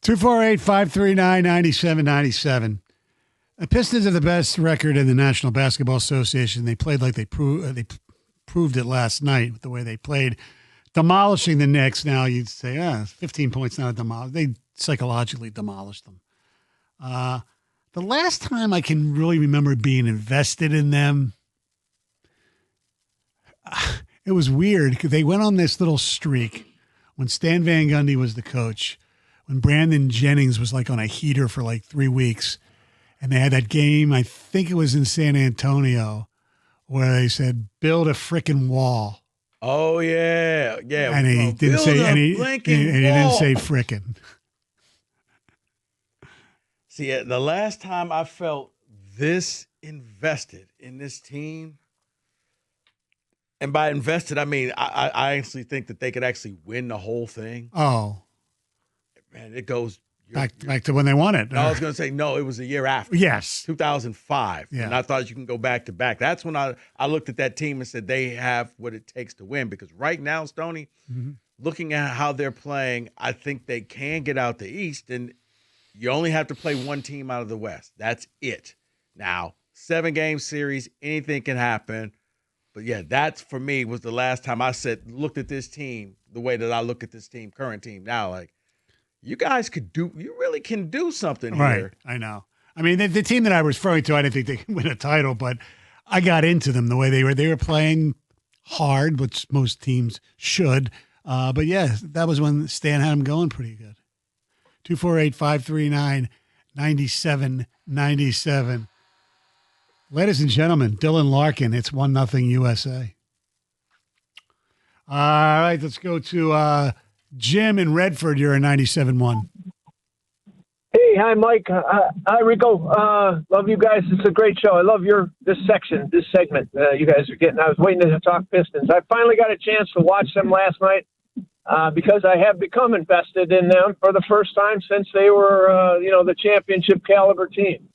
248-539-9797. The Pistons have the best record in the National Basketball Association. They played like they proved it last night with the way they played, demolishing the Knicks. Now you'd say, 15 points not a demolish. They psychologically demolished them. The last time I can really remember being invested in them, it was weird because they went on this little streak when Stan Van Gundy was the coach, when Brandon Jennings was like on a heater for like 3 weeks. And they had that game, I think it was in San Antonio, where they said, build a frickin' wall. Oh, yeah. Yeah. And he didn't say any, and he didn't say frickin'. See, the last time I felt this invested in this team, and by invested, I mean, I actually think that they could actually win the whole thing. Oh. Man, it goes back to when they won it. No, I was going to say, no, it was a year after. Yes. 2005. Yeah. And I thought you can go back to back. That's when I looked at that team and said they have what it takes to win. Because right now, Stoney, looking at how they're playing, I think they can get out the East. And you only have to play one team out of the West. That's it. Now, 7-game series, anything can happen. But, yeah, that's, for me, was the last time I looked at this team the way that I look at this team, current team now, like, you guys you really can do something right, here. I know. I mean, the team that I was referring to, I didn't think they could win a title, but I got into them the way they were. They were playing hard, which most teams should. But, yeah, that was when Stan had them going pretty good. 248-539-9797. Ladies and gentlemen, Dylan Larkin, it's 1-0 USA. All right, let's go to Jim in Redford. You're a 97.1. Hey, hi, Mike. Hi, Rico. Love you guys. It's a great show. I love this segment you guys are getting. I was waiting to talk Pistons. I finally got a chance to watch them last night because I have become invested in them for the first time since they were, the championship caliber team.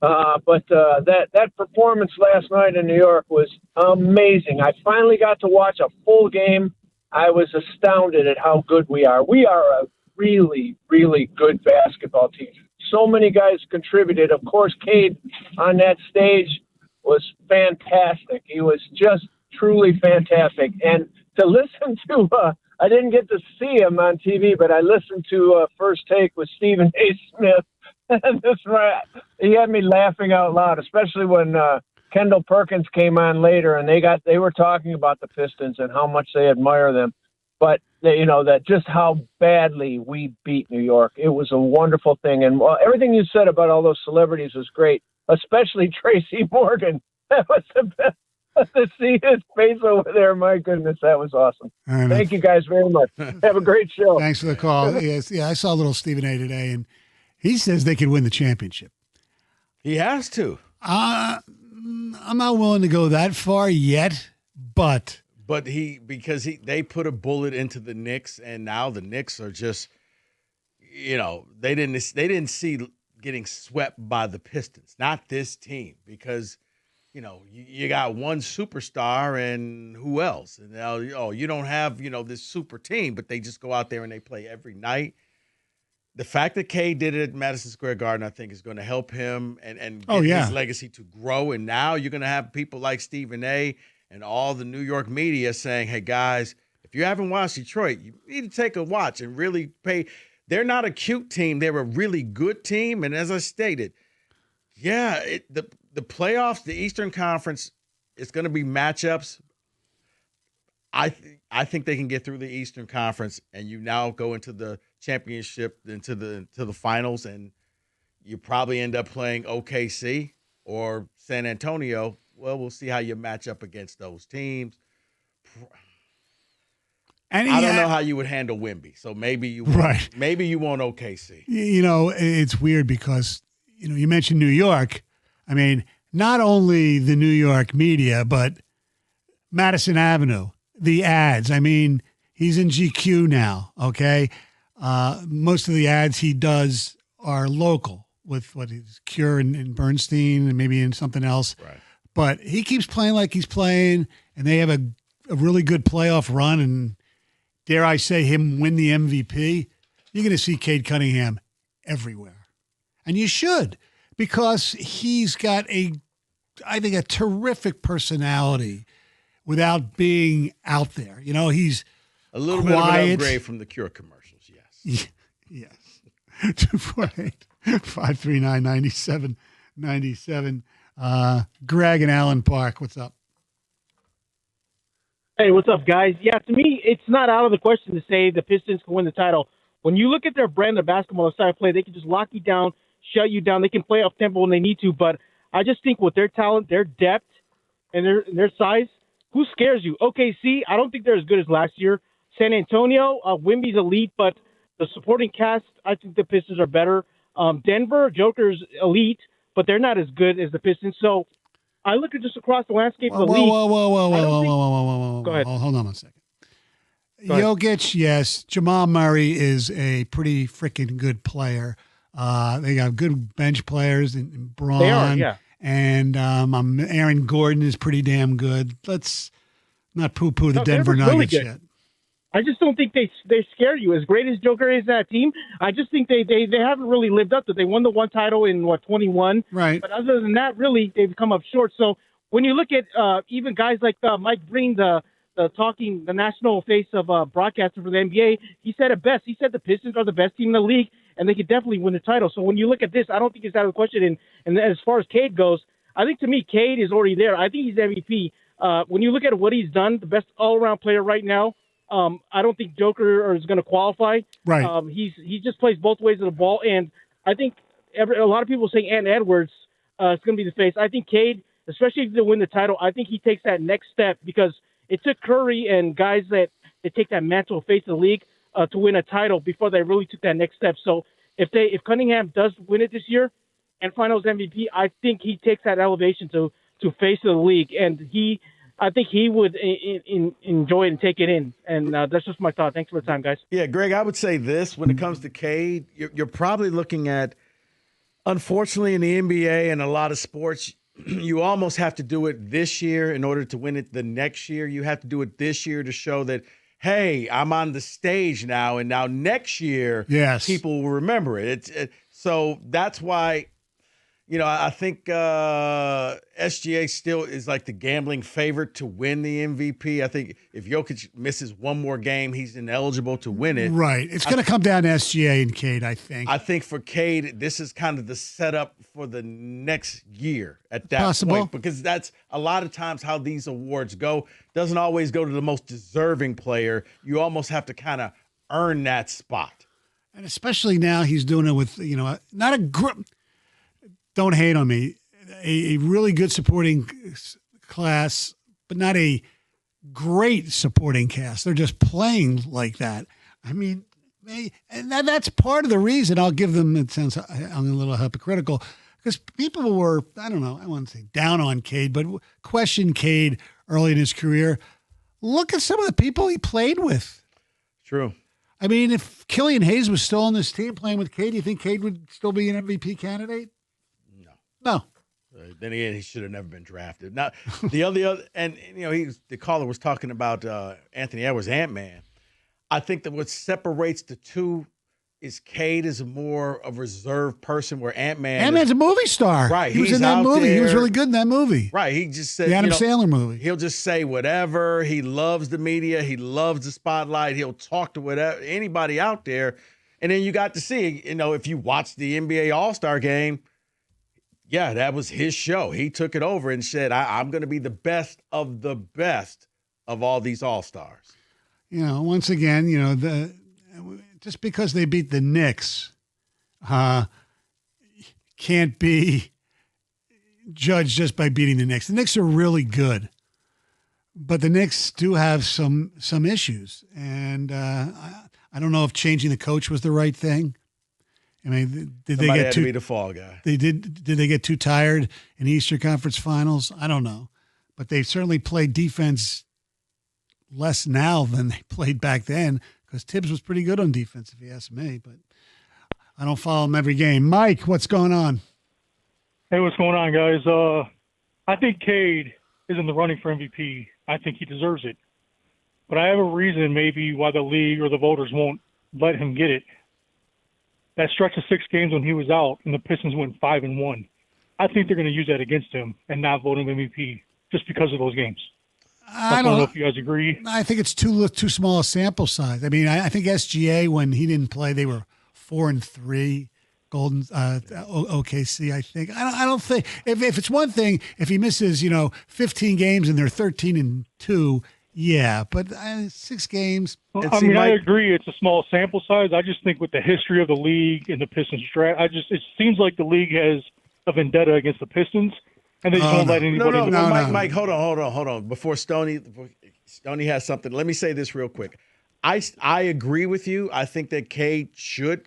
But that performance last night in New York was amazing. I finally got to watch a full game. I was astounded at how good we are. We are a really, really good basketball team. So many guys contributed. Of course, Cade on that stage was fantastic. He was just truly fantastic. And to listen to, I didn't get to see him on TV, but I listened to First Take with Stephen A. Smith. And he had me laughing out loud, especially when Kendall Perkins came on later, and they were talking about the Pistons and how much they admire them, but that just how badly we beat New York. It was a wonderful thing, and everything you said about all those celebrities was great, especially Tracy Morgan. That was the best. To see his face over there, my goodness, that was awesome. Thank you guys very much. Have a great show. Thanks for the call. Yes, yeah, I saw a little Stephen A. today, and he says they could win the championship. He has to. I'm not willing to go that far yet, but they put a bullet into the Knicks, and now the Knicks are just, they didn't see getting swept by the Pistons, not this team, because you got one superstar and who else, and now you don't have this super team, but they just go out there and they play every night. The fact that Kay did it at Madison Square Garden, I think, is going to help him and get his legacy to grow. And now you're going to have people like Stephen A. and all the New York media saying, hey, guys, if you haven't watched Detroit, you need to take a watch and really pay. They're not a cute team. They're a really good team. And as I stated, the playoffs, the Eastern Conference, it's going to be matchups. I think they can get through the Eastern Conference, and you now go into the championship, into the finals, and you probably end up playing OKC or San Antonio. Well, we'll see how you match up against those teams. And I don't know how you would handle Wemby, so maybe you won't. Right. Maybe you want OKC. It's weird because you mentioned New York. I mean, not only the New York media, but Madison Avenue, the ads. I mean, he's in GQ now, okay? Most of the ads he does are local with what is Cure and Bernstein and maybe in something else. Right. But he keeps playing like he's playing, and they have a really good playoff run, and dare I say him win the MVP. You're going to see Cade Cunningham everywhere. And you should, because he's got I think, a terrific personality without being out there. You know, he's a little quiet. bit of an upgrade from the Cure commercials, yes. Yes. 248-539-9797. Greg and Allen Park, what's up? Hey, what's up, guys? Yeah, to me, it's not out of the question to say the Pistons can win the title. When you look at their brand of basketball, the style of play, they can just lock you down, shut you down. They can play up tempo when they need to, but I just think with their talent, their depth, and their size, who scares you? OKC, I don't think they're as good as last year. San Antonio, Wemby's elite, but the supporting cast, I think the Pistons are better. Denver, Joker's elite, but they're not as good as the Pistons. So I look at just across the landscape of the league. Whoa. Go ahead. Hold on a second. Jokic, yes. Jamal Murray is a pretty freaking good player. They got good bench players in Braun. They are, yeah. And Aaron Gordon is pretty damn good. Let's not poo-poo the Denver Nuggets really yet. I just don't think they scare you. As great as Joker is that team, I just think they haven't really lived up to it. They won the one title in, 21? Right. But other than that, really, they've come up short. So when you look at even guys like Mike Breen, the national face of broadcasting for the NBA, he said it best. He said the Pistons are the best team in the league, and they could definitely win the title. So when you look at this, I don't think it's out of the question. And as far as Cade goes, I think to me, Cade is already there. I think he's MVP. When you look at what he's done, the best all-around player right now, I don't think Joker is going to qualify. Right. He just plays both ways of the ball, and I think a lot of people saying Ant Edwards is going to be the face. I think Cade, especially if they win the title, I think he takes that next step because it took Curry and guys that take that mantle of face of the league to win a title before they really took that next step. So if Cunningham does win it this year and Finals MVP, I think he takes that elevation to face of the league, and I think he would enjoy it and take it in. And that's just my thought. Thanks for the time, guys. Yeah, Greg, I would say this. When it comes to Cade, you're probably looking at, unfortunately, in the NBA and a lot of sports, you almost have to do it this year in order to win it the next year. You have to do it this year to show that, hey, I'm on the stage now, and now next year, yes, people will remember it. So that's why, I think SGA still is like the gambling favorite to win the MVP. I think if Jokic misses one more game, he's ineligible to win it. Right. It's going to come down to SGA and Cade, I think. I think for Cade, this is kind of the setup for the next year at that point, because that's a lot of times how these awards go. Doesn't always go to the most deserving player. You almost have to kind of earn that spot. And especially now he's doing it with, not a don't hate on me, a really good supporting class, but not a great supporting cast. They're just playing like that. I mean, and that's part of the reason I'll give them, it sounds, I'm a little hypocritical, because people were, I don't know, I wouldn't say down on Cade, but questioned Cade early in his career. Look at some of the people he played with. True. I mean, if Killian Hayes was still on this team playing with Cade, do you think Cade would still be an MVP candidate? No. Then again, he should have never been drafted. Now, the other, and the caller was talking about Anthony Edwards, Ant-Man. I think that what separates the two is Cade is more of a reserved person, where Ant-Man's a movie star. Right, he was in that movie. He was really good in that movie. Right, he just said the Adam Sandler movie. He'll just say whatever. He loves the media. He loves the spotlight. He'll talk to anybody out there, and then you got to see, if you watch the NBA All-Star game. Yeah, that was his show. He took it over and said, I'm going to be the best of all these All-Stars. Once again, just because they beat the Knicks can't be judged just by beating the Knicks. The Knicks are really good, but the Knicks do have some issues. And I don't know if changing the coach was the right thing. I mean, did they get to be the fall guy? Did they get too tired in the Eastern Conference Finals? I don't know, but they certainly played defense less now than they played back then, because Tibbs was pretty good on defense, if you ask me. But I don't follow him every game. Mike, what's going on? Hey, what's going on, guys? I think Cade is in the running for MVP. I think he deserves it, but I have a reason maybe why the league or the voters won't let him get it. that stretch of 6 games when he was out and the Pistons went 5-1. I think they're going to use that against him and not vote him MVP just because of those games. I don't know if you guys agree. I think it's too small a sample size. I mean, I think SGA, when he didn't play, they were 4-3. Golden OKC, I think. I don't think if it's one thing, if he misses 15 games and they're 13-2, yeah, but 6 games. Well, I agree it's a small sample size. I just think with the history of the league and the Pistons draft, it seems like the league has a vendetta against the Pistons, and they just won't let anybody. No, Mike, hold on. Before Stoney has something, let me say this real quick. I agree with you. I think that Cade should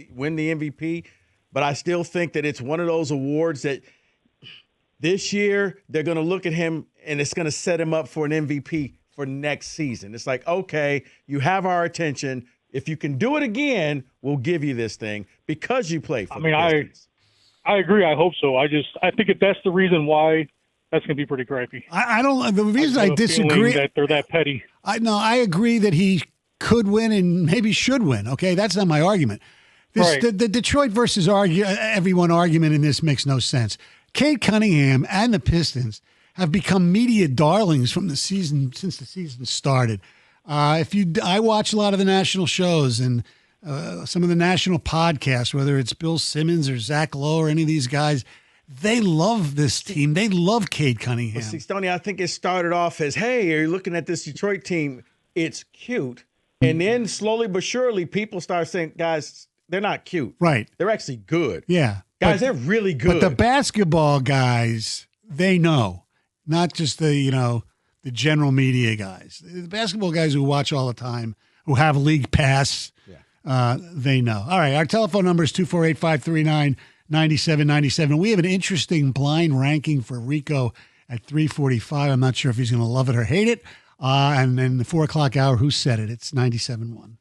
win the MVP, but I still think that it's one of those awards that this year they're going to look at him and it's going to set him up for an MVP for next season. It's like, okay, you have our attention. If you can do it again, we'll give you this thing because you play for the Pistons. I agree. I hope so. I think if that's the reason why, that's going to be pretty crappy. I don't. The reason I disagree that they're that petty. I agree that he could win and maybe should win. Okay, that's not my argument. The Detroit versus everyone argument in this makes no sense. Cade Cunningham and the Pistons have become media darlings from the season since the season started. I watch a lot of the national shows and some of the national podcasts, whether it's Bill Simmons or Zach Lowe or any of these guys. They love this team. They love Cade Cunningham. Well, see, Stoney, I think it started off as, hey, are you looking at this Detroit team? It's cute. And then slowly but surely, people start saying, guys, they're not cute. Right. They're actually good. Yeah. Guys, they're really good. But the basketball guys, they know. Not just the general media guys. The basketball guys who watch all the time, who have league pass, they know. All right, our telephone number is 248-539-9797. We have an interesting blind ranking for Rico at 3:45. I'm not sure if he's going to love it or hate it. And then the 4 o'clock hour, who said it? It's 97.1.